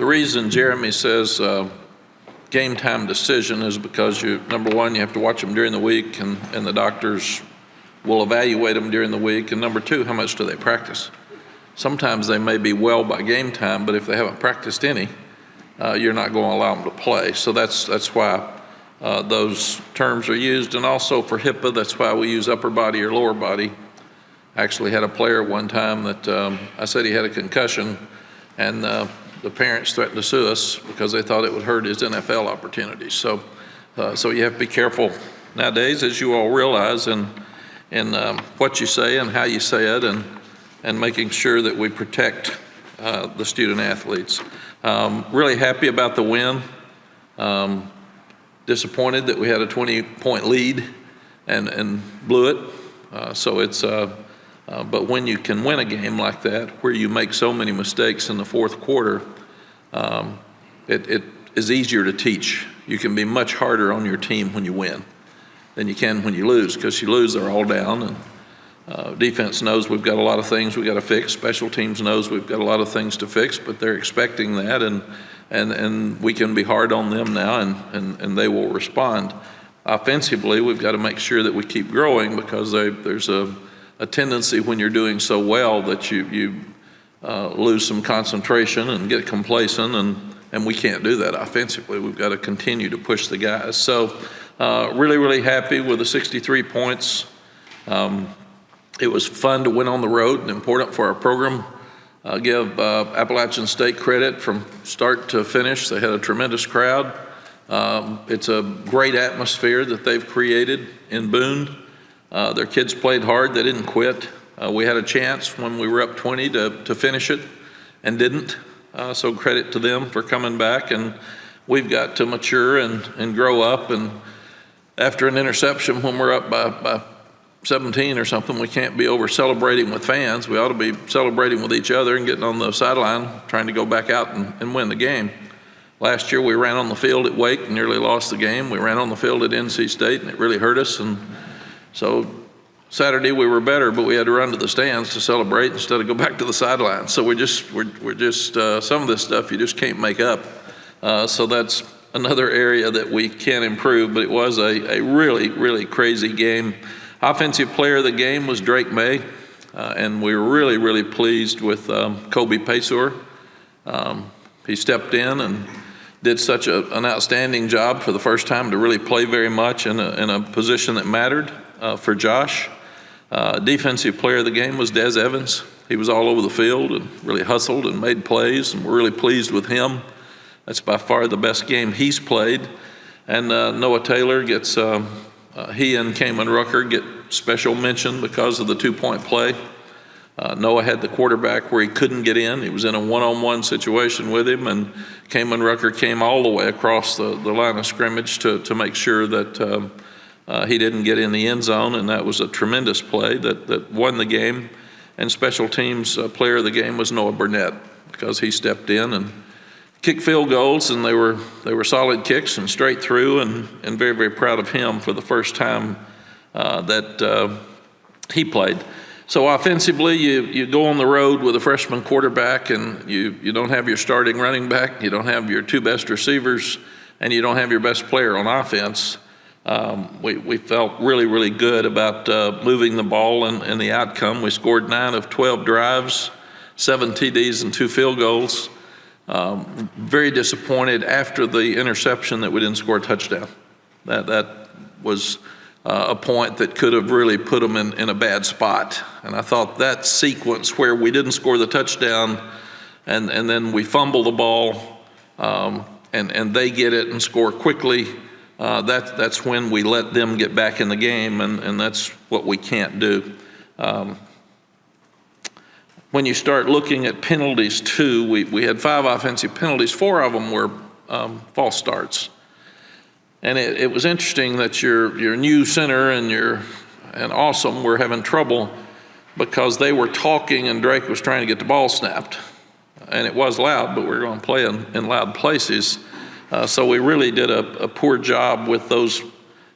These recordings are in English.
The reason Jeremy says game time decision is because number one, you have to watch them during the week, and the doctors will evaluate them during the week, and number two, how much do they practice? Sometimes they may be well by game time, but if they haven't practiced any, you're not going to allow them to play. So that's why those terms are used. And also for HIPAA, that's why we use upper body or lower body. I actually had a player one time that I said he had a concussion, and the parents threatened to sue us because they thought it would hurt his NFL opportunities. So you have to be careful nowadays, as you all realize, in what you say and how you say it, and making sure that we protect the student athletes. Really happy about the win. Disappointed that we had a 20-point lead and blew it. But when you can win a game like that, where you make so many mistakes in the fourth quarter, it is easier to teach. You can be much harder on your team when you win than you can when you lose, because you lose, they're all down. And defense knows we've got a lot of things we got to fix. Special teams knows we've got a lot of things to fix, but they're expecting that, and we can be hard on them now, and they will respond. Offensively, we've got to make sure that we keep growing, because there's a tendency when you're doing so well that you lose some concentration and get complacent, and we can't do that offensively. We've got to continue to push the guys. So really, really happy with the 63 points. It was fun to win on the road and important for our program. Give Appalachian State credit from start to finish. They had a tremendous crowd. It's a great atmosphere that they've created in Boone. Their kids played hard. They didn't quit. We had a chance when we were up 20 to finish it and didn't. So credit to them for coming back. And we've got to mature and grow up. And after an interception, when we're up by 17 or something, we can't be over celebrating with fans. We ought to be celebrating with each other and getting on the sideline, trying to go back out and win the game. Last year we ran on the field at Wake and nearly lost the game. We ran on the field at NC State and it really hurt us. And so Saturday we were better, but we had to run to the stands to celebrate instead of go back to the sideline. So we're just some of this stuff you just can't make up. So that's another area that we can improve, but it was a really, really crazy game. Offensive player of the game was Drake Maye, and we were really, really pleased with Kobe Paysor. He stepped in and did such an outstanding job for the first time to really play very much in a position that mattered for Josh. Defensive player of the game was Des Evans. He was all over the field and really hustled and made plays, and we're really pleased with him. That's by far the best game he's played. And Noah Taylor gets he and Kamen Rucker get special mention because of the 2-point play. Noah had the quarterback where he couldn't get in. He was in a one-on-one situation with him, and Kamen Rucker came all the way across the line of scrimmage to make sure that he didn't get in the end zone, and that was a tremendous play that won the game. And special teams player of the game was Noah Burnett, because he stepped in and kicked field goals, and they were solid kicks and straight through, and very, very proud of him for the first time that he played. So offensively, you go on the road with a freshman quarterback, and you don't have your starting running back, you don't have your 2 best receivers, and you don't have your best player on offense. We felt really, really good about moving the ball and the outcome. We scored 9 of 12 drives, 7 TDs and 2 field goals. Very disappointed after the interception that we didn't score a touchdown. That was a point that could have really put them in a bad spot. And I thought that sequence where we didn't score the touchdown and then we fumble the ball and they get it and score quickly, that's when we let them get back in the game, and that's what we can't do. When you start looking at penalties too, we had 5 offensive penalties. 4 of them were false starts. And it was interesting that your new center and Awesome were having trouble because they were talking and Drake was trying to get the ball snapped. And it was loud, but we were going to play in loud places. So we really did a poor job with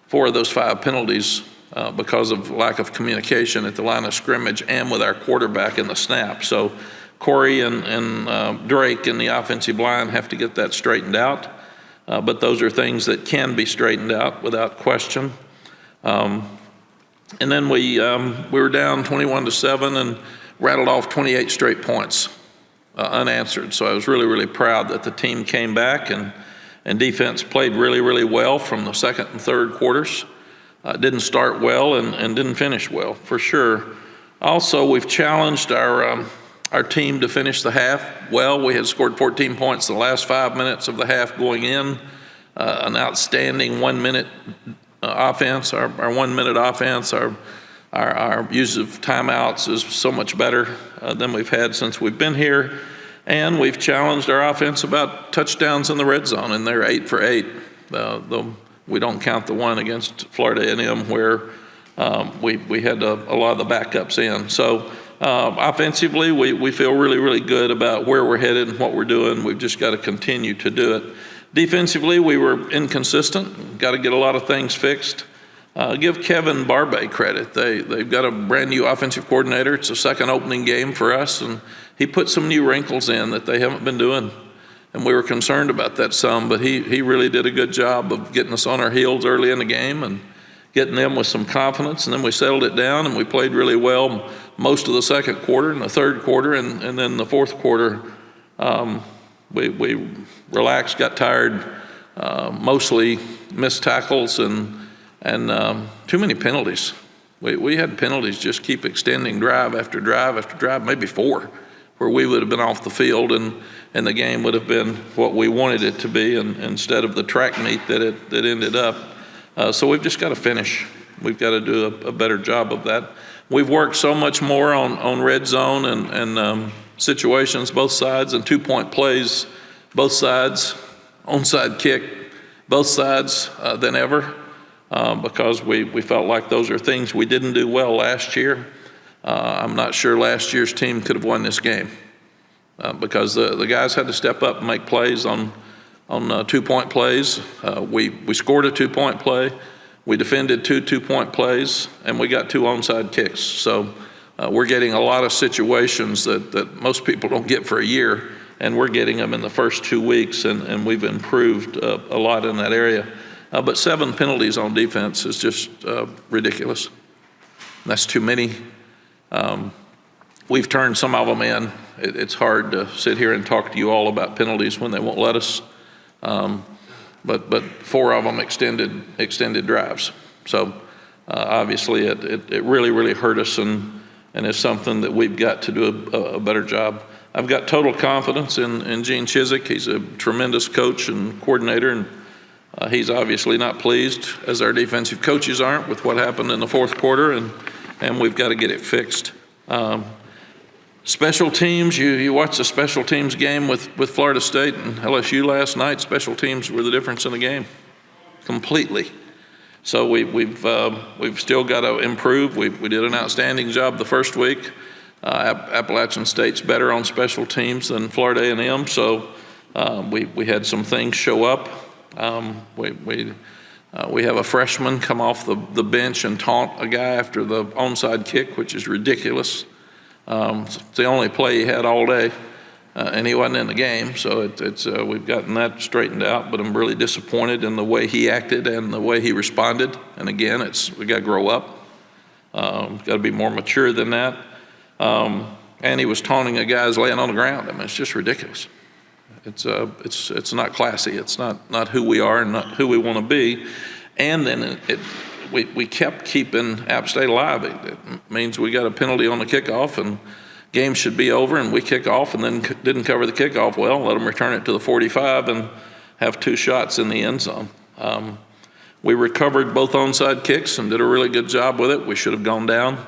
4 of those 5 penalties because of lack of communication at the line of scrimmage and with our quarterback in the snap. So Corey and Drake in the offensive line have to get that straightened out. But those are things that can be straightened out without question. And then we were down 21-7 and rattled off 28 straight points unanswered. So I was really, really proud that the team came back and defense played really, really well from the second and third quarters. Didn't start well and didn't finish well, for sure. Also, we've challenged our team to finish the half well. We had scored 14 points the last 5 minutes of the half going in. An outstanding 1 minute offense. Our 1 minute offense, our use of timeouts is so much better than we've had since we've been here. And we've challenged our offense about touchdowns in the red zone, and they're 8 for 8. Though we don't count the one against Florida A&M where we had a lot of the backups in. So offensively, we feel really, really good about where we're headed and what we're doing. We've just got to continue to do it. Defensively, we were inconsistent. Got to get a lot of things fixed. Give Kevin Barbay credit. They've got a brand new offensive coordinator. It's a second opening game for us, and he put some new wrinkles in that they haven't been doing. And we were concerned about that some, but he really did a good job of getting us on our heels early in the game and getting them with some confidence. And then we settled it down and we played really well most of the second quarter and the third quarter, and then the fourth quarter we relaxed, got tired, mostly missed tackles and too many penalties. We had penalties just keep extending drive after drive after drive, maybe 4, where we would have been off the field and the game would have been what we wanted it to be, and instead of the track meet that ended up. So we've just got to finish. We've got to do a better job of that. We've worked so much more on red zone and situations, both sides, and 2-point plays, both sides, onside kick, both sides than ever, because we felt like those are things we didn't do well last year. I'm not sure last year's team could have won this game because the guys had to step up and make plays on 2-point plays. We scored a 2-point play. We defended 2 2-point plays, and we got 2 onside kicks. So we're getting a lot of situations that most people don't get for a year, and we're getting them in the first 2 weeks, and we've improved a lot in that area. But 7 penalties on defense is just ridiculous. That's too many. We've turned some of them in. It's hard to sit here and talk to you all about penalties when they won't let us. But 4 of them extended drives. So obviously it really, really hurt us, and it's something that we've got to do a better job. I've got total confidence in Gene Chizik. He's a tremendous coach and coordinator, and he's obviously not pleased, as our defensive coaches aren't, with what happened in the fourth quarter, and we've got to get it fixed. Special teams, you watched the special teams game with Florida State and LSU last night. Special teams were the difference in the game, completely. So we've still got to improve. We did an outstanding job the first week. Appalachian State's better on special teams than Florida A&M, so we had some things show up. We have a freshman come off the bench and taunt a guy after the onside kick, which is ridiculous. It's the only play he had all day, and he wasn't in the game. So we've gotten that straightened out. But I'm really disappointed in the way he acted and the way he responded. And again, we got to grow up. Got to be more mature than that. And he was taunting a guy who's laying on the ground. I mean, it's just ridiculous. It's not classy. It's not who we are and not who we want to be. And then we kept keeping App State alive. It means we got a penalty on the kickoff, and game should be over, and we kick off and then didn't cover the kickoff well, let them return it to the 45 and have 2 shots in the end zone. We recovered both onside kicks and did a really good job with it. We should have gone down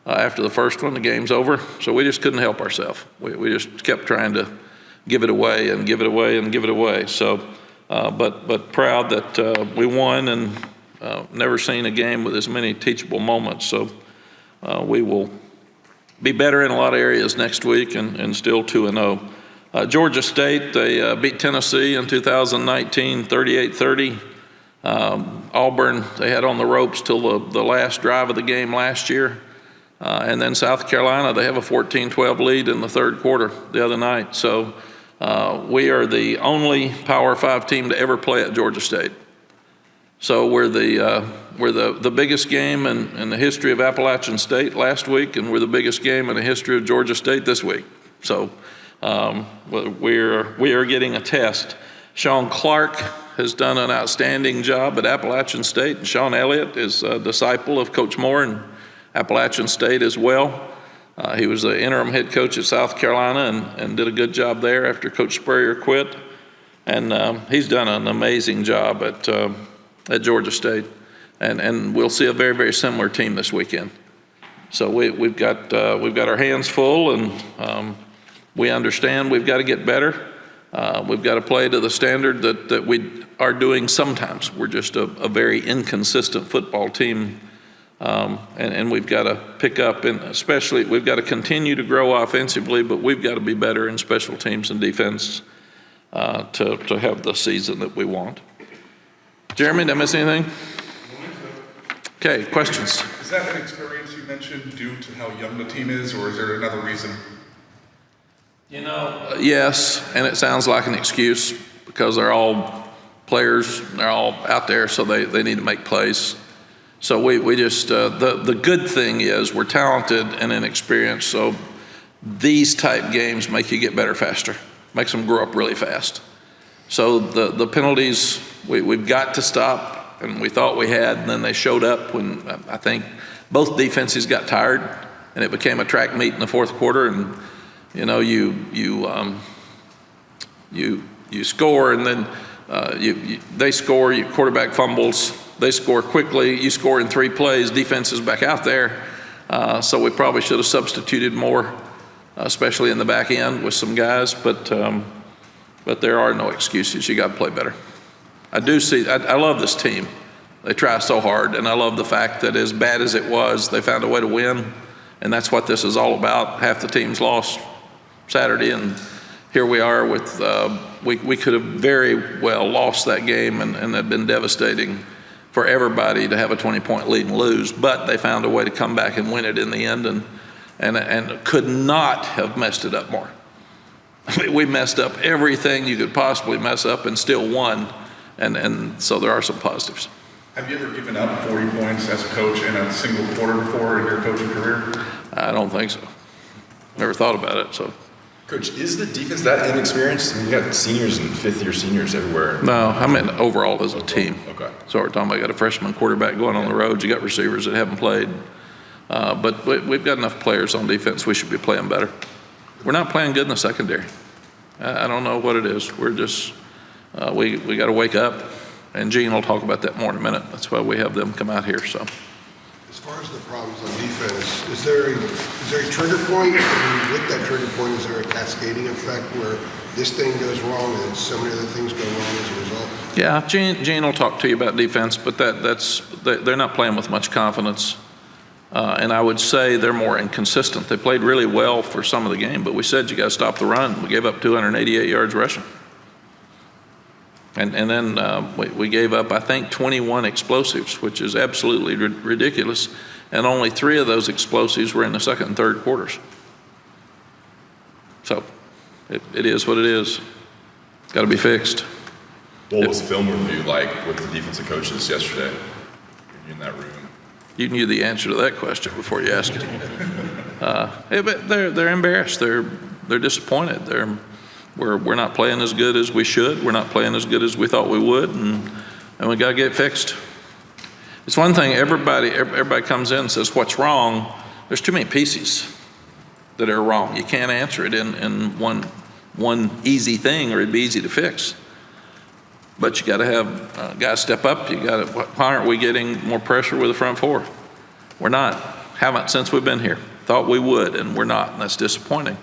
after the first one. The game's over. So we just couldn't help ourselves. We just kept trying to give it away and give it away and give it away. So, but proud that we won, and never seen a game with as many teachable moments. So we will be better in a lot of areas next week and still 2-0. Georgia State, they beat Tennessee in 2019, 38-30. Auburn, they had on the ropes till the last drive of the game last year. And then South Carolina, they have a 14-12 lead in the third quarter the other night. So we are the only Power 5 team to ever play at Georgia State. So we're the biggest game in the history of Appalachian State last week, and we're the biggest game in the history of Georgia State this week. So we are getting a test. Sean Clark has done an outstanding job at Appalachian State, and Sean Elliott is a disciple of Coach Moore in Appalachian State as well. He was the interim head coach at South Carolina and did a good job there after Coach Spurrier quit. And he's done an amazing job at Georgia State. And we'll see a very, very similar team this weekend. So we've got our hands full, and we understand we've got to get better. We've got to play to the standard that we are doing sometimes. We're just a very inconsistent football team, and we've got to pick up, and especially we've got to continue to grow offensively, but we've got to be better in special teams and defense to have the season that we want. Jeremy, did I miss anything? Okay, questions? Is that an experience you mentioned due to how young the team is, or is there another reason? Yes, and it sounds like an excuse because they're all players, they're all out there, so they need to make plays. So we just, the good thing is we're talented and inexperienced, so these type games make you get better faster, makes them grow up really fast. So the penalties, we've got to stop, and we thought we had, and then they showed up when I think both defenses got tired, and it became a track meet in the fourth quarter, and you know, you score, and then they score, your quarterback fumbles, they score quickly, you score in 3 plays, defense is back out there. So we probably should have substituted more, especially in the back end with some guys, but there are no excuses. You got to play better. I love this team. They try so hard, and I love the fact that as bad as it was, they found a way to win, and that's what this is all about. Half the teams lost Saturday, and here we are with we could have very well lost that game, and it'd been devastating for everybody to have a 20-point lead and lose, but they found a way to come back and win it in the end, and could not have messed it up more. I mean, we messed up everything you could possibly mess up and still won, and so there are some positives. Have you ever given up 40 points as a coach in a single quarter before in your coaching career? I don't think so. Never thought about it, so. Coach, is the defense that inexperienced? I mean, you got seniors and fifth-year seniors everywhere. No, I mean overall as a team. Okay. So we're talking about you got a freshman quarterback going on the road. You got receivers that haven't played. But we've got enough players on defense. We should be playing better. We're not playing good in the secondary. I don't know what it is. We're just, we got to wake up. And Gene will talk about that more in a minute. That's why we have them come out here, so. As far as the problems on defense, is there a trigger point? And with that trigger point, is there a cascading effect where this thing goes wrong and so many other things go wrong as a result? Yeah, Gene will talk to you about defense, but they're not playing with much confidence. And I would say they're more inconsistent. They played really well for some of the game, but we said you got to stop the run. We gave up 288 yards rushing. And then we gave up, I think, 21 explosives, which is absolutely ridiculous. And only 3 of those explosives were in the second and third quarters. So it is what it is. It's got to be fixed. What was film review like with the defensive coaches yesterday in that room? You knew the answer to that question before you asked it. But they're embarrassed. They're disappointed. We're not playing as good as we should. We're not playing as good as we thought we would, and we got to get it fixed. It's one thing, everybody comes in and says, what's wrong? There's too many pieces that are wrong. You can't answer it in one easy thing, or it'd be easy to fix. But you got to have guys step up. Why aren't we getting more pressure with the front 4? We're not. Haven't since we've been here. Thought we would, and we're not, and that's disappointing.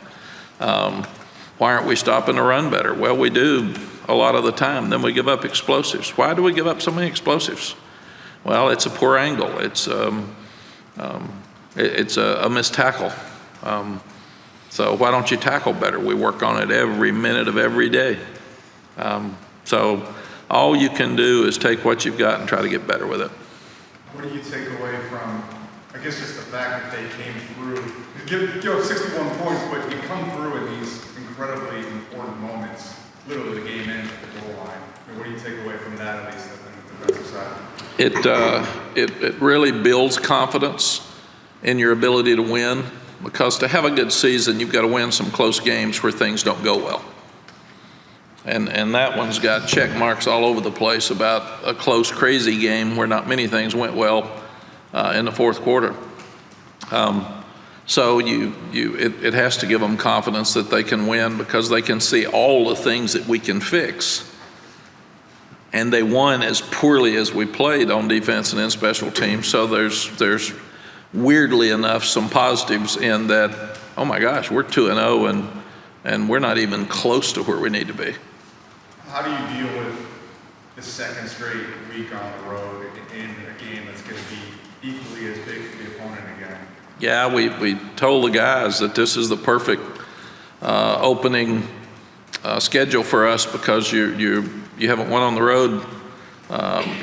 Why aren't we stopping the run better? Well, we do a lot of the time. Then we give up explosives. Why do we give up so many explosives? Well, it's a poor angle. It's a missed tackle. So why don't you tackle better? We work on it every minute of every day. So all you can do is take what you've got and try to get better with it. What do you take away from I guess just the fact that they came through, give up 61 points, but you come through in these incredibly important moments, literally the game ends at the goal line. I mean, what do you take away from that, at least on the defensive side? It really builds confidence in your ability to win, because to have a good season, you've got to win some close games where things don't go well. And that one's got check marks all over the place about a close, crazy game where not many things went well in the fourth quarter. So it has to give them confidence that they can win, because they can see all the things that we can fix. And they won as poorly as we played on defense and in special teams. So there's weirdly enough some positives in that. Oh my gosh, we're 2-0 and we're not even close to where we need to be. How do you deal with the second straight week on the road in a game that's going to be equally as big for the opponent again? Yeah, we told the guys that this is the perfect opening schedule for us, because you haven't won on the road.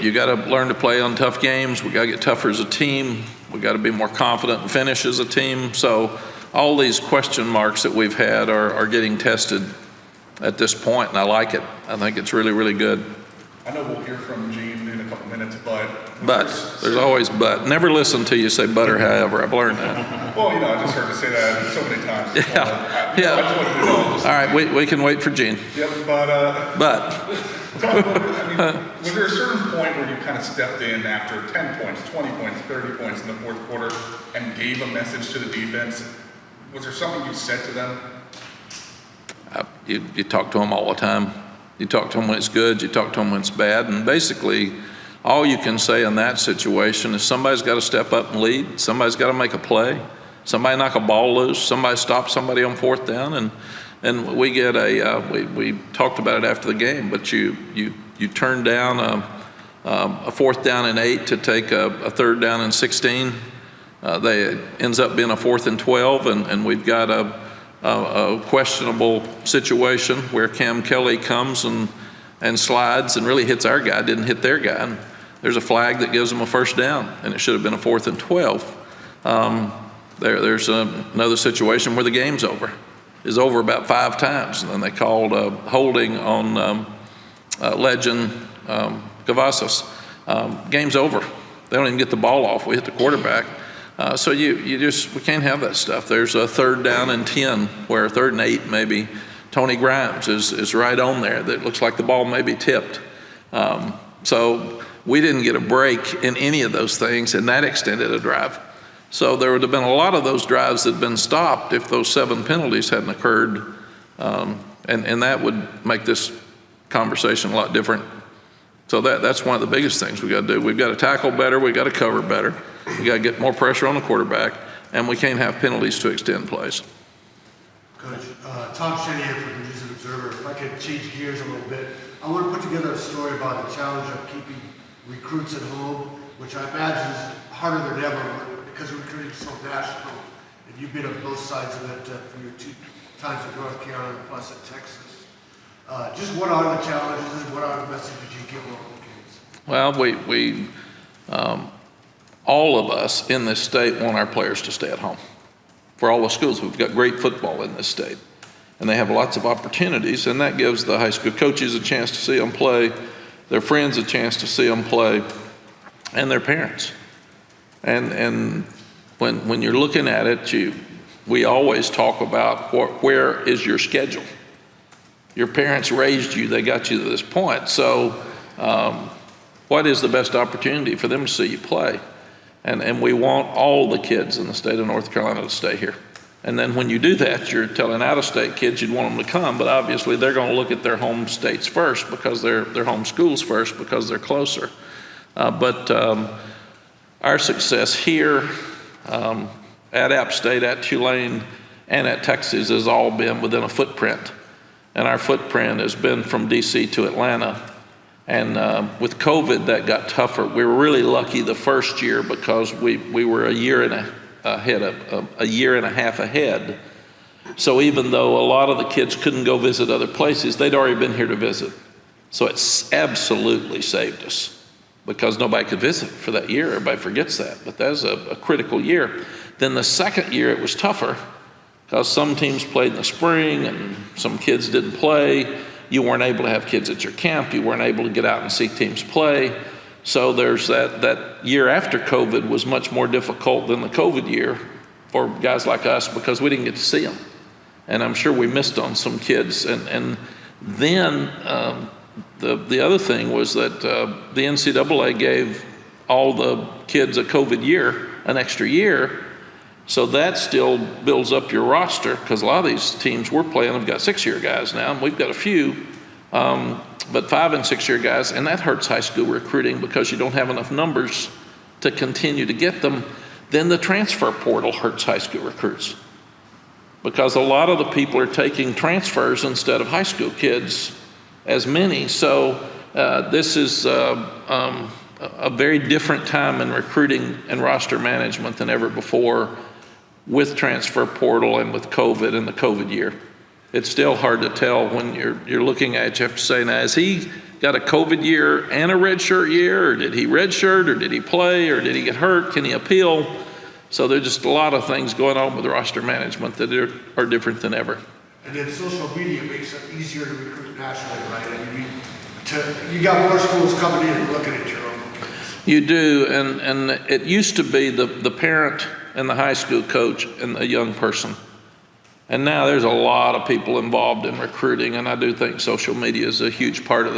You got to learn to play on tough games. We got to get tougher as a team. We got to be more confident and finish as a team. So all these question marks that we've had are getting tested at this point, and I like it. I think it's really, really good. I know we'll hear from Gene in a couple minutes, but there's always but. Never listen till you say but or however. I've learned that. Well, I just heard you say that so many times. Yeah. I just wanted to know. All right, we can wait for Gene. Yep, but But was there a certain point where you kind of stepped in after 10 points, 20 points, 30 points in the fourth quarter and gave a message to the defense? Was there something you said to them? you talk to them all the time. You talk to them when it's good, you talk to them when it's bad, and basically all you can say in that situation is somebody's got to step up and lead, somebody's got to make a play, somebody knock a ball loose, somebody stop somebody on fourth down, and we get we talked about it after the game, but you turn down a fourth down and 8 to take a third down and 16. It ends up being a 4th and 12, and we've got a questionable situation where Cam Kelly comes and slides and really hits our guy, didn't hit their guy. And there's a flag that gives them a first down, and it should have been a 4th and 12. There's another situation where the game's over. It's over about 5 times, and then they called holding on Legend Gavasas. Game's over. They don't even get the ball off. We hit the quarterback. So we can't have that stuff. There's a 3rd down and 10 where 3rd and 8 maybe Tony Grimes is right on there. That looks like the ball may be tipped. So we didn't get a break in any of those things, and that extended a drive. So there would have been a lot of those drives that had been stopped if those 7 penalties hadn't occurred, and that would make this conversation a lot different. So that's one of the biggest things we got to do. We've got to tackle better. We've got to cover better. We got to get more pressure on the quarterback, and we can't have penalties to extend plays. Coach, Tom Shea here from the News and Observer. If I could change gears a little bit, I want to put together a story about the challenge of keeping recruits at home, which I imagine is harder than ever because recruiting is so national. And you've been on both sides of it for your 2 times at North Carolina plus at Texas. Just what are the challenges and what are the messages you give local kids? Well, all of us in this state want our players to stay at home. For all the schools, we've got great football in this state, and they have lots of opportunities, and that gives the high school coaches a chance to see them play, their friends a chance to see them play, and their parents. And when you're looking at it, we always talk about where is your schedule. Your parents raised you, they got you to this point, so what is the best opportunity for them to see you play? And we want all the kids in the state of North Carolina to stay here. And then when you do that, you're telling out-of-state kids you'd want them to come, but obviously they're going to look at their home states first because their home schools first because they're closer. But our success here at App State, at Tulane, and at Texas has all been within a footprint. And our footprint has been from D.C. to Atlanta. And with COVID, that got tougher. We were really lucky the first year because we were a year and a half ahead. So even though a lot of the kids couldn't go visit other places, they'd already been here to visit. So it's absolutely saved us. because nobody could visit for that year. Everybody forgets that, but that was a critical year. Then the second year it was tougher because some teams played in the spring and some kids didn't play. You weren't able to have kids at your camp. You weren't able to get out and see teams play. So there's that year after COVID was much more difficult than the COVID year for guys like us because we didn't get to see them. And I'm sure we missed on some kids. And then the other thing was that the NCAA gave all the kids a COVID year, an extra year. So that still builds up your roster because a lot of these teams we're playing have got 6-year guys now, and we've got a few, but 5- and 6-year guys, and that hurts high school recruiting because you don't have enough numbers to continue to get them. Then the transfer portal hurts high school recruits because a lot of the people are taking transfers instead of high school kids as many. So this is a very different time in recruiting and roster management than ever before with transfer portal and with COVID and the COVID year. It's still hard to tell when you're looking at it. You have to say, now, has he got a COVID year and a redshirt year, or did he redshirt, or did he play, or did he get hurt? Can he appeal? So there's just a lot of things going on with roster management that are different than ever. And then social media makes it easier to recruit nationally, right? I mean, you got more schools coming in and looking at your own kids. You do, and it used to be the parent and the high school coach and the young person. And now there's a lot of people involved in recruiting, and I do think social media is a huge part of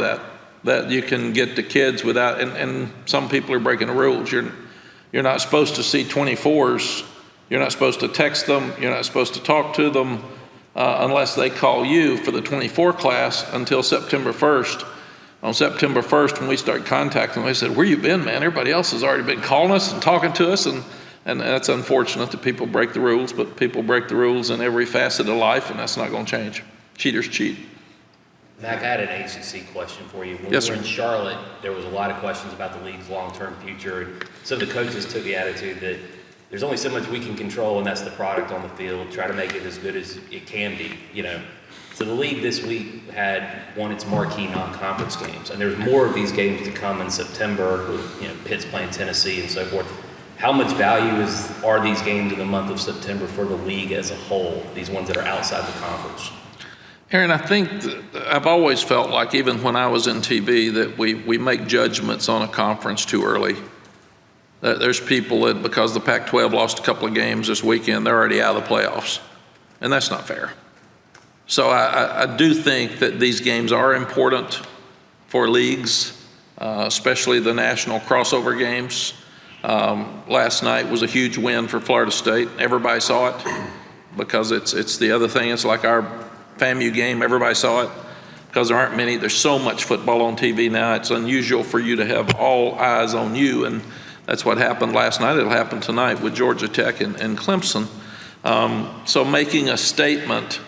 that you can get to kids without, and some people are breaking the rules. You're not supposed to see 24s. You're not supposed to text them. You're not supposed to talk to them unless they call you for the 24 class until September 1st. On September 1st, when we start contacting them, they said, where you been, man? Everybody else has already been calling us and talking to us, and that's unfortunate that people break the rules, but people break the rules in every facet of life, and that's not going to change. Cheaters cheat. Mack, I had an ACC question for you. When Yes, we were sir. in Charlotte, there was a lot of questions about the league's long-term future. And some of the coaches took the attitude that there's only so much we can control, and that's the product on the field. Try to make it as good as it can be, So the league this week had won its marquee non-conference games, and there's more of these games to come in September with Pitt's playing Tennessee and so forth. How much value are these games in the month of September for the league as a whole, these ones that are outside the conference? Aaron, I think I've always felt like, even when I was in TV, that we make judgments on a conference too early. There's people that, because the Pac-12 lost a couple of games this weekend, they're already out of the playoffs, and that's not fair. So I do think that these games are important for leagues, especially the national crossover games. Last night was a huge win for Florida State. Everybody saw it because it's the other thing. It's like our FAMU game. Everybody saw it because there aren't many. There's so much football on TV now. It's unusual for you to have all eyes on you, and that's what happened last night. It'll happen tonight with Georgia Tech and Clemson. So making a statement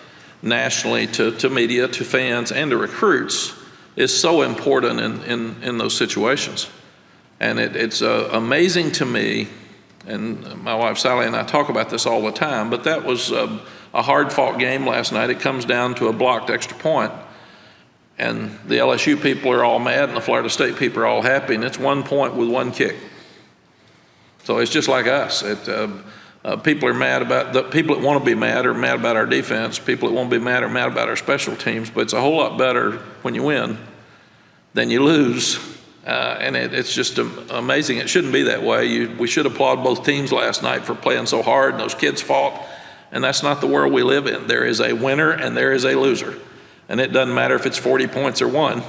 nationally to media, to fans, and to recruits is so important in those situations. And it's amazing to me, and my wife Sally and I talk about this all the time, but that was a hard-fought game last night. It comes down to a blocked extra point. And the LSU people are all mad, and the Florida State people are all happy, and it's 1 point with one kick. So it's just like us. People are mad about, the people that want to be mad are mad about our defense. People that won't be mad are mad about our special teams, but it's a whole lot better when you win than you lose. And it's just amazing. It shouldn't be that way. We should applaud both teams last night for playing so hard, and those kids fought. And that's not the world we live in. There is a winner and there is a loser. And it doesn't matter if it's 40 points or 1.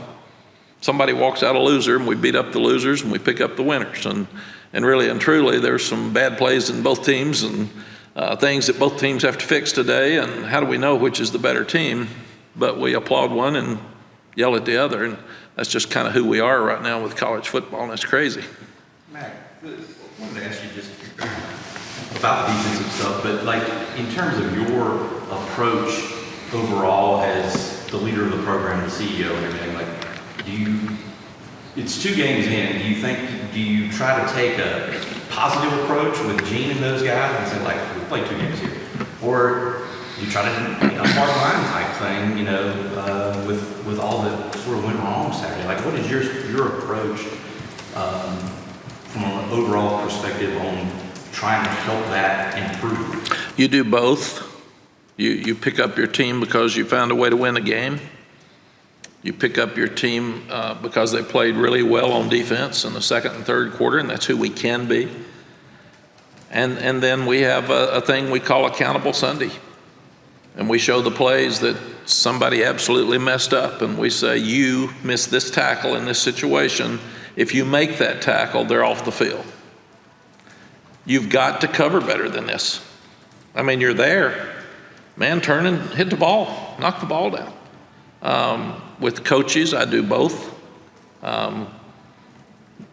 Somebody walks out a loser, and we beat up the losers and we pick up the winners. And really and truly, there's some bad plays in both teams and things that both teams have to fix today. And how do we know which is the better team? But we applaud one and yell at the other. And that's just kind of who we are right now with college football, and it's crazy. Mack, I wanted to ask you just about the defensive stuff, but like in terms of your approach overall as the leader of the program, the CEO and everything, like it's 2 games in, do you try to take a positive approach with Gene and those guys and say, like, we've played 2 games here? Or you try to do a hard line type thing, with all that sort of went wrong Saturday? Like, what is your approach from an overall perspective on trying to help that improve? You do both. You pick up your team because you found a way to win a game. You pick up your team because they played really well on defense in the second and third quarter, and that's who we can be. And then we have a thing we call Accountable Sunday. And we show the plays that somebody absolutely messed up, and we say, you missed this tackle in this situation. If you make that tackle, they're off the field. You've got to cover better than this. I mean, you're there. Man, turn and hit the ball, knock the ball down. With coaches, I do both.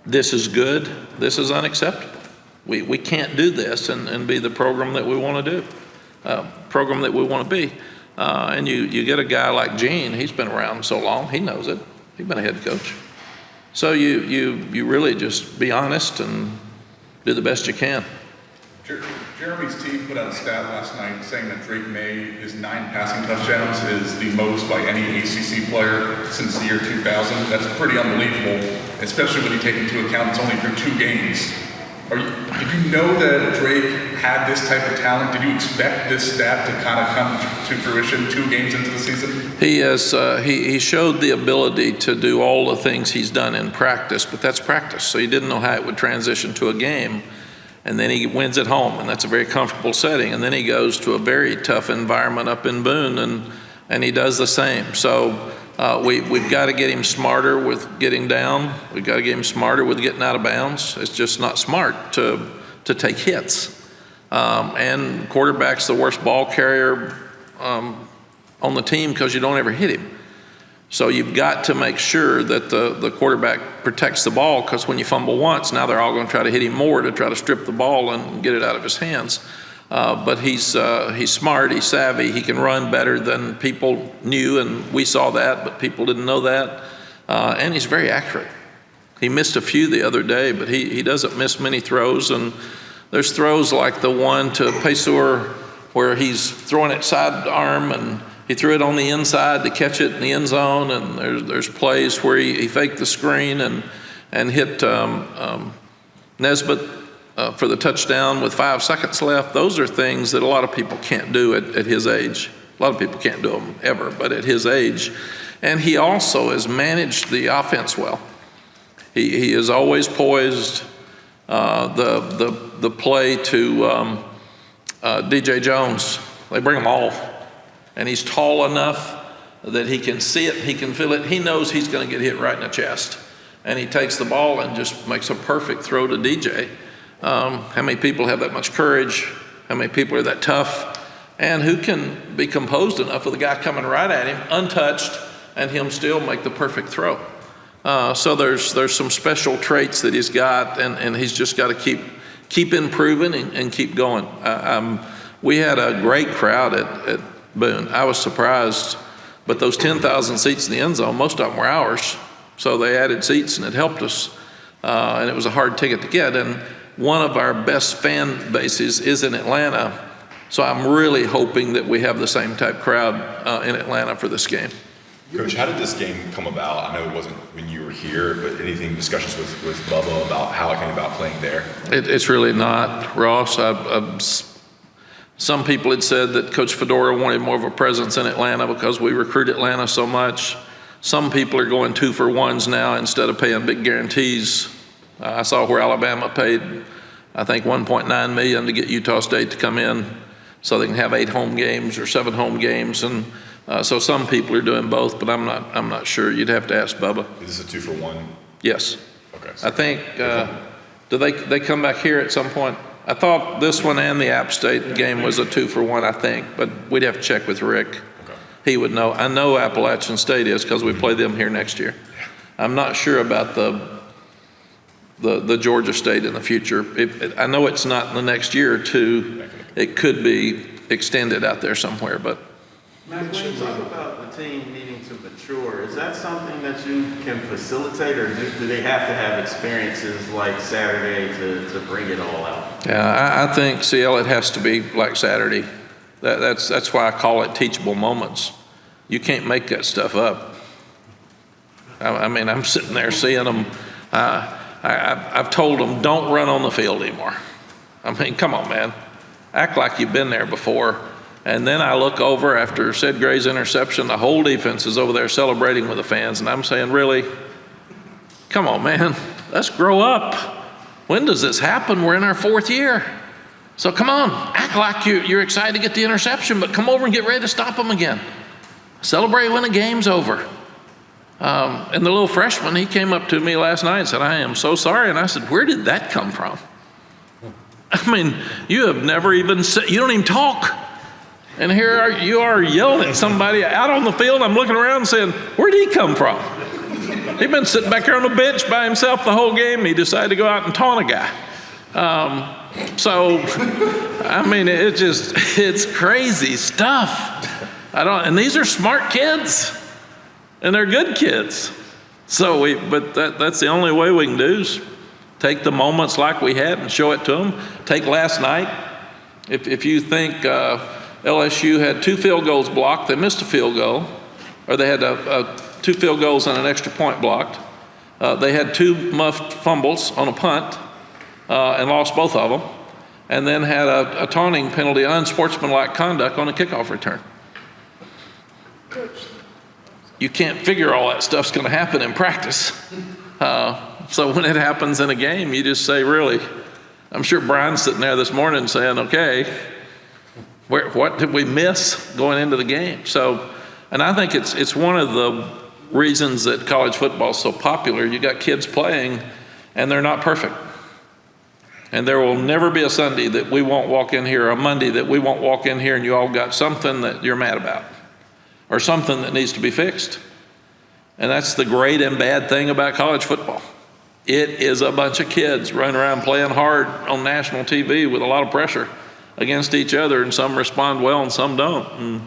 This is good, this is unacceptable. We can't do this and be the program that we want to do, program that we want to be. And you get a guy like Gene, he's been around so long, he knows it. He's been a head coach. So you really just be honest and do the best you can. Jeremy's team put out a stat last night saying that Drake Maye, his 9 passing touchdowns, is the most by any ACC player since the year 2000. That's pretty unbelievable, especially when you take into account it's only through 2 games. Did you know that Drake had this type of talent? Did you expect this stat to kind of come to fruition 2 games into the season? He has. He showed the ability to do all the things he's done in practice, but that's practice. So he didn't know how it would transition to a game. And then he wins at home, and that's a very comfortable setting. And then he goes to a very tough environment up in Boone, and he does the same. So we've got to get him smarter with getting down. We've got to get him smarter with getting out of bounds. It's just not smart to take hits. And quarterback's the worst ball carrier on the team because you don't ever hit him. So you've got to make sure that the quarterback protects the ball, because when you fumble once, now they're all going to try to hit him more to try to strip the ball and get it out of his hands. But he's smart, he's savvy, he can run better than people knew, and we saw that, but people didn't know that. And he's very accurate. He missed a few the other day, but he doesn't miss many throws. And there's throws like the one to Pesur where he's throwing it sidearm, and he threw it on the inside to catch it in the end zone. And there's plays where he faked the screen and hit Nesbitt for the touchdown with 5 seconds left. Those are things that a lot of people can't do at his age. A lot of people can't do them ever, but at his age. And he also has managed the offense well. He is always poised. The play to DJ Jones, they bring him all. And he's tall enough that he can see it, he can feel it. He knows he's going to get hit right in the chest. And he takes the ball and just makes a perfect throw to DJ. How many people have that much courage? How many people are that tough? And who can be composed enough with a guy coming right at him, untouched, and him still make the perfect throw? So there's some special traits that he's got, and he's just got to keep improving and keep going. We had a great crowd at Boone. I was surprised, but those 10,000 seats in the end zone, most of them were ours. So they added seats, and it helped us. And it was a hard ticket to get. And one of our best fan bases is in Atlanta. So I'm really hoping that we have the same type crowd in Atlanta for this game. Coach, how did this game come about? I know it wasn't when you were here, but anything, discussions with Bubba about how it came about playing there? It's really not, Ross. Some people had said that Coach Fedora wanted more of a presence in Atlanta because we recruit Atlanta so much. Some people are going 2-for-1s now instead of paying big guarantees. I saw where Alabama paid, I think, $1.9 million to get Utah State to come in so they can have 8 home games or 7 home games. And so some people are doing both, but I'm not sure. You'd have to ask Bubba. Is this a 2-for-1? Yes. Okay. I think, do they come back here at some point? I thought this one and the App State game was a 2-for-1, I think, but we'd have to check with Rick. Okay. He would know. I know Appalachian State is because we play them here next year. I'm not sure about the Georgia State in the future. I know it's not in the next year or two. It could be extended out there somewhere, but. Mack, when you talk about the team needing to mature, is that something that you can facilitate, or do they have to have experiences like Saturday to bring it all out? Yeah, I think, CL, it has to be like Saturday. That's why I call it teachable moments. You can't make that stuff up. I mean, I'm sitting there seeing them. I've told them, don't run on the field anymore. I mean, come on, man. Act like you've been there before. And then I look over after Sid Gray's interception, the whole defense is over there celebrating with the fans, and I'm saying, really? Come on, man. Let's grow up. When does this happen? We're in our 4th year. So come on, act like you're excited to get the interception, but come over and get ready to stop them again. Celebrate when the game's over. And the little freshman, he came up to me last night and said, I am so sorry. And I said, where did that come from? I mean, you have never even said, you don't even talk. And here you are yelling at somebody out on the field. I'm looking around and saying, where did he come from? He'd been sitting back there on the bench by himself the whole game. He decided to go out and taunt a guy. So, I mean, it's crazy stuff. And these are smart kids, and they're good kids. So but that's the only way we can do is take the moments like we had and show it to them. Take last night. If you think LSU had 2 field goals blocked, they missed a field goal, or they had 2 field goals and an extra point blocked. They had 2 muffed fumbles on a punt and lost both of them, and then had a taunting penalty, unsportsmanlike conduct on a kickoff return. You can't figure all that stuff's going to happen in practice. So when it happens in a game, you just say, really? I'm sure Brian's sitting there this morning saying, okay, what did we miss going into the game? So, and I think it's one of the reasons that college football is so popular. You got kids playing, and they're not perfect. And there will never be a Sunday that we won't walk in here, or a Monday that we won't walk in here and you all got something that you're mad about, or something that needs to be fixed. And that's the great and bad thing about college football. It is a bunch of kids running around playing hard on national TV with a lot of pressure against each other, and some respond well and some don't. And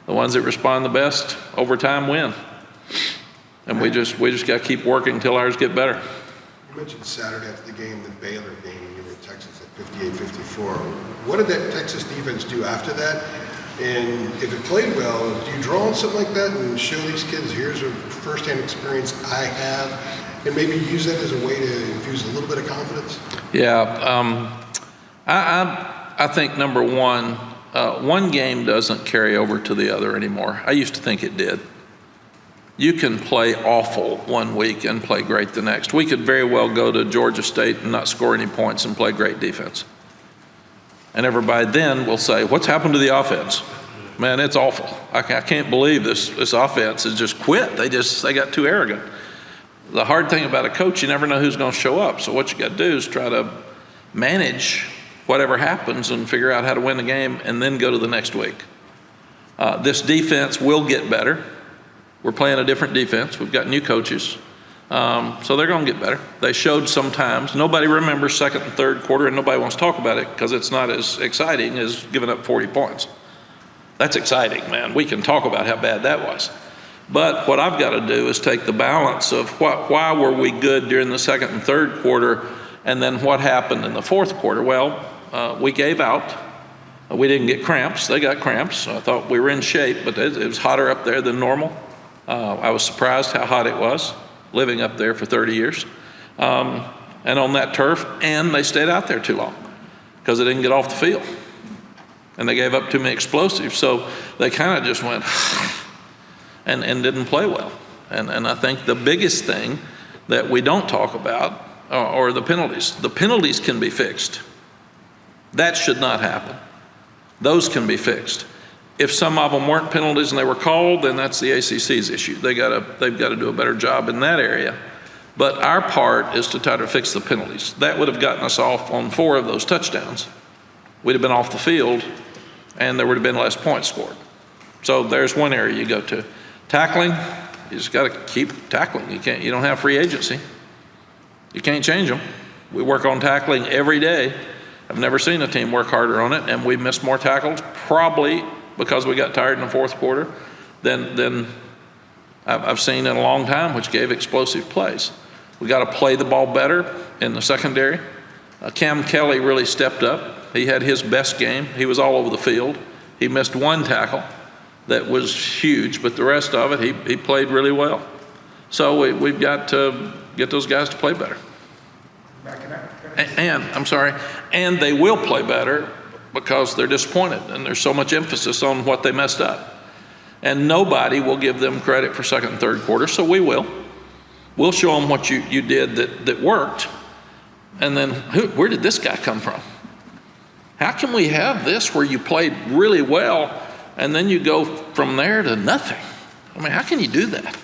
the ones that respond the best over time win. And we just got to keep working until ours get better. You mentioned Saturday after the game, the Baylor game, when you were in Texas at 58-54. What did that Texas defense do after that? And if it played well, do you draw on something like that and show these kids, here's a firsthand experience I have, and maybe use that as a way to infuse a little bit of confidence? Yeah, I think number one, one game doesn't carry over to the other anymore. I used to think it did. You can play awful one week and play great the next. We could very well go to Georgia State and not score any points and play great defense. And everybody then will say, what's happened to the offense? Man, it's awful. I can't believe this offense has just quit. They got too arrogant. The hard thing about a coach, you never know who's going to show up. So what you got to do is try to manage whatever happens and figure out how to win the game and then go to the next week. This defense will get better. We're playing a different defense. We've got new coaches. So they're going to get better. They showed sometimes. Nobody remembers second and third quarter, and nobody wants to talk about it because it's not as exciting as giving up 40 points. That's exciting, man. We can talk about how bad that was. But what I've got to do is take the balance of why were we good during the second and third quarter, and then what happened in the fourth quarter. Well, we gave out. We didn't get cramps. They got cramps. I thought we were in shape, but it was hotter up there than normal. I was surprised how hot it was, living up there for 30 years. And on that turf, and they stayed out there too long because they didn't get off the field. And they gave up too many explosives. So they kind of just went and didn't play well. And I think the biggest thing that we don't talk about are the penalties. The penalties can be fixed. That should not happen. Those can be fixed. If some of them weren't penalties and they were called, then that's the ACC's issue. They've got to do a better job in that area. But our part is to try to fix the penalties. That would have gotten us off on 4 of those touchdowns. We'd have been off the field, and there would have been less points scored. So there's one area you go to. Tackling, you just got to keep tackling. You don't have free agency. You can't change them. We work on tackling every day. I've never seen a team work harder on it, and we missed more tackles, probably because we got tired in the fourth quarter than I've seen in a long time, which gave explosive plays. We got to play the ball better in the secondary. Cam Kelly really stepped up. He had his best game. He was all over the field. He missed 1 tackle that was huge, but the rest of it, he played really well. So we've got to get those guys to play better. and they will play better because they're disappointed and there's so much emphasis on what they messed up. And nobody will give them credit for second and third quarter, so we will. We'll show them what you did that worked, and then where did this guy come from? How can we have this where you played really well and then you go from there to nothing? I mean, how can you do that?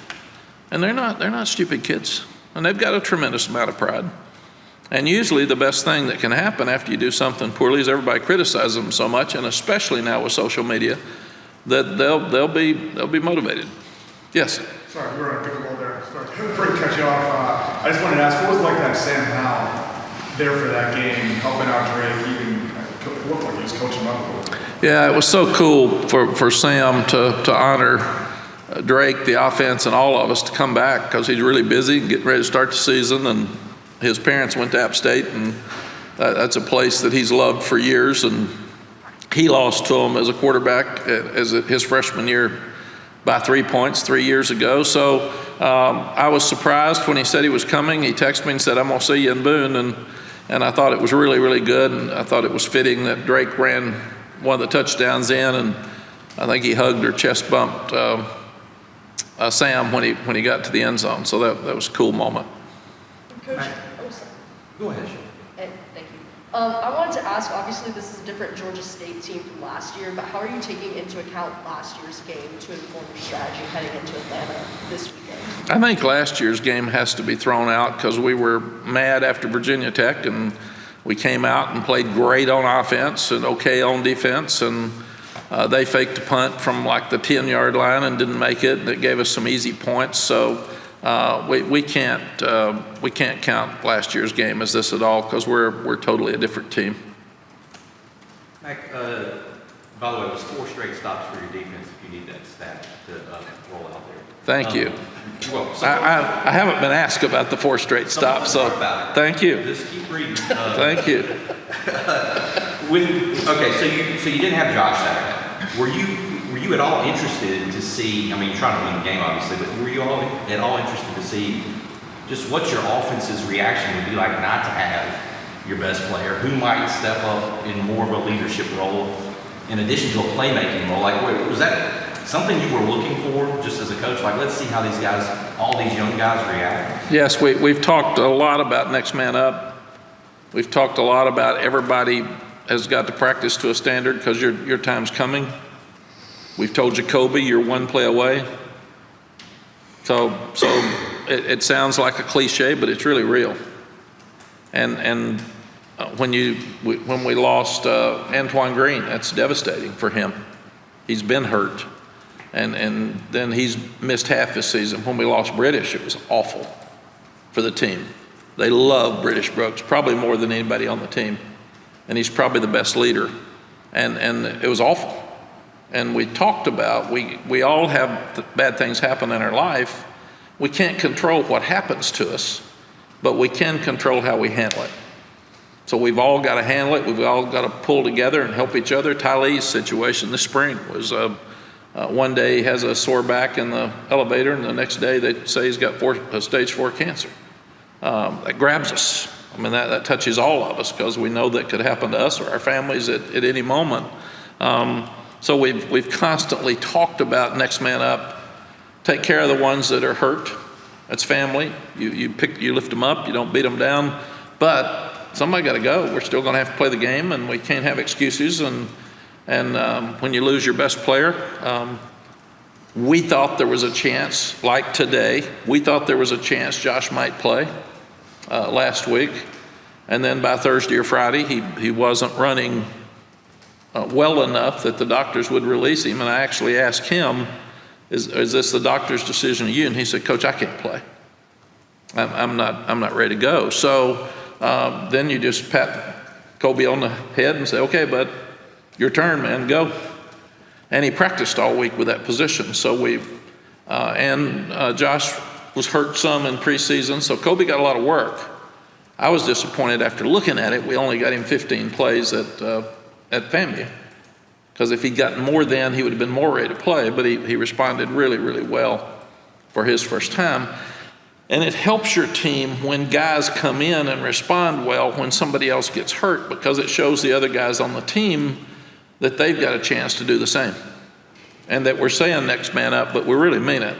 And they're not stupid kids, and they've got a tremendous amount of pride. And usually the best thing that can happen after you do something poorly is everybody criticizes them so much, and especially now with social media, that they'll be motivated. Yes? Sorry, we were on a good roll there. Sorry, before I cut you off, I just wanted to ask, what was it like to have Sam Howell there for that game, helping out Drake, even looked like he was coaching up a little bit? Yeah, it was so cool for Sam to honor Drake, the offense, and all of us to come back because he's really busy and getting ready to start the season, and his parents went to App State, and that's a place that he's loved for years, and he lost to him as a quarterback as his freshman year by 3 points 3 years ago. So I was surprised when he said he was coming. He texted me and said, "I'm going to see you in Boone," and I thought it was really, really good, and I thought it was fitting that Drake ran one of the touchdowns in, and I think he hugged or chest bumped Sam when he got to the end zone. So that was a cool moment. Coach, Go ahead, Sean. thank you. I wanted to ask, obviously this is a different Georgia State team from last year, but how are you taking into account last year's game to inform your strategy heading into Atlanta this weekend? I think last year's game has to be thrown out because we were mad after Virginia Tech, and we came out and played great on offense and okay on defense, and they faked a punt from like the 10-yard line and didn't make it. That gave us some easy points. So we can't count last year's game as this at all because we're totally a different team. Mack, by the way, it was 4 straight stops for your defense if you need that stat to roll out there. Thank you. You're welcome. I haven't been asked about the 4 straight stops, so thank you. Just keep reading. Thank you. Okay, so you didn't have Josh Saturday. Were you at all interested to see? I mean, you're trying to win the game, obviously, but were you at all interested to see just what your offense's reaction would be like not to have your best player, who might step up in more of a leadership role in addition to a playmaking role? Like, was that something you were looking for just as a coach? Like, let's see how these guys, all these young guys react. Yes, we've talked a lot about next man up. We've talked a lot about everybody has got to practice to a standard because your time's coming. We've told Jacoby you're one play away. So it sounds like a cliche, but it's really real. And when we lost Antoine Green, that's devastating for him. He's been hurt, and then he's missed half his season. When we lost British, it was awful for the team. They love British Brooks, probably more than anybody on the team, and he's probably the best leader. And it was awful. And we talked about we all have bad things happen in our life. We can't control what happens to us, but we can control how we handle it. So we've all got to handle it. We've all got to pull together and help each other. Ty Lee's situation this spring was one day he has a sore back in the elevator, and the next day they say he's got stage 4 cancer. That grabs us. I mean, that touches all of us because we know that could happen to us or our families at any moment. So we've constantly talked about next man up. Take care of the ones that are hurt. That's family. You lift them up. You don't beat them down. But somebody got to go. We're still going to have to play the game, and we can't have excuses. And when you lose your best player, we thought there was a chance, like today, we thought there was a chance Josh might play last week. And then by Thursday or Friday, he wasn't running well enough that the doctors would release him. And I actually asked him, is this the doctor's decision to you? And he said, Coach, I can't play. I'm not ready to go. So then you just pat Kobe on the head and say, okay, bud, your turn, man, go. And he practiced all week with that position. So Josh was hurt some in preseason, so Kobe got a lot of work. I was disappointed after looking at it. We only got him 15 plays at FAMU. Because if he'd gotten more then, he would have been more ready to play, but he responded really, really well for his first time. And it helps your team when guys come in and respond well when somebody else gets hurt, because it shows the other guys on the team that they've got a chance to do the same. And that we're saying next man up, but we really mean it.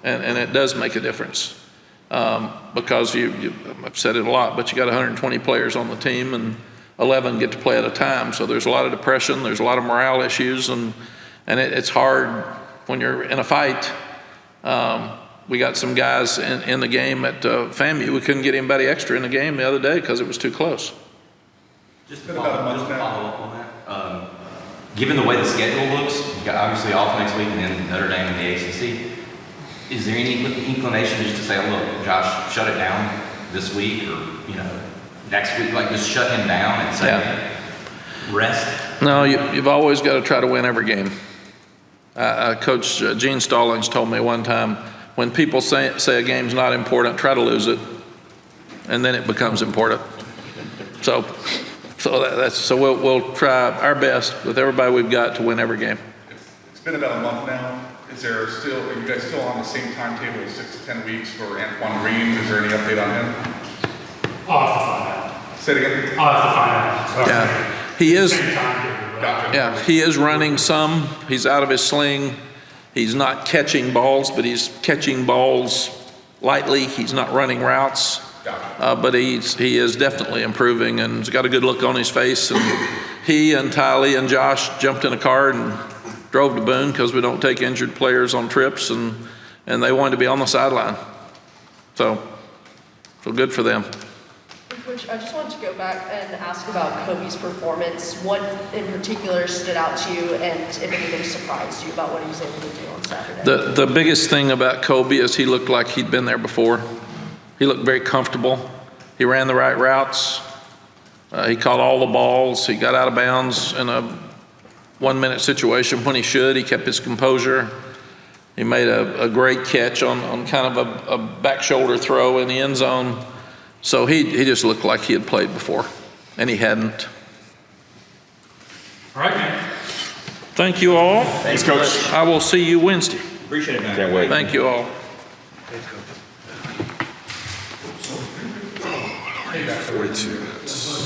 And it does make a difference. Because I've said it a lot, but you got 120 players on the team and 11 get to play at a time. So there's a lot of depression, there's a lot of morale issues, and it's hard when you're in a fight. We got some guys in the game at FAMU. We couldn't get anybody extra in the game the other day because it was too close. Just to follow up on that, given the way the schedule looks, you've got obviously off next week and then Notre Dame and the ACC, is there any inclination just to say, oh, look, Josh, shut it down this week or, next week, like just shut him down and say, rest? No, you've always got to try to win every game. Coach Gene Stallings told me one time, when people say a game's not important, try to lose it, and then it becomes important. So we'll try our best with everybody we've got to win every game. It's been about a month now. Are you guys still on the same timetable, 6 to 10 weeks for Antoine Green? Is there any update on him? I'll have to find out. Say it again? I'll have to find out. Yeah, he is. Same timetable, right? Gotcha. Yeah, he is running some. He's out of his sling. He's not catching balls, but he's catching balls lightly. He's not running routes. Gotcha. But he is definitely improving, and he's got a good look on his face. And he and Tylee and Josh jumped in a car and drove to Boone, because we don't take injured players on trips, and they wanted to be on the sideline. So good for them. Coach, I just wanted to go back and ask about Kobe's performance. What in particular stood out to you, and if anything surprised you about what he was able to do on Saturday? The biggest thing about Kobe is he looked like he'd been there before. He looked very comfortable. He ran the right routes. He caught all the balls. He got out of bounds in a 1-minute situation when he should. He kept his composure. He made a great catch on kind of a back shoulder throw in the end zone. So he just looked like he had played before, and he hadn't. All right, man. Thank you all. Thanks, Coach. I will see you Wednesday. Appreciate it, man. Can't wait. Thank you all. Thanks, Coach. 42 minutes.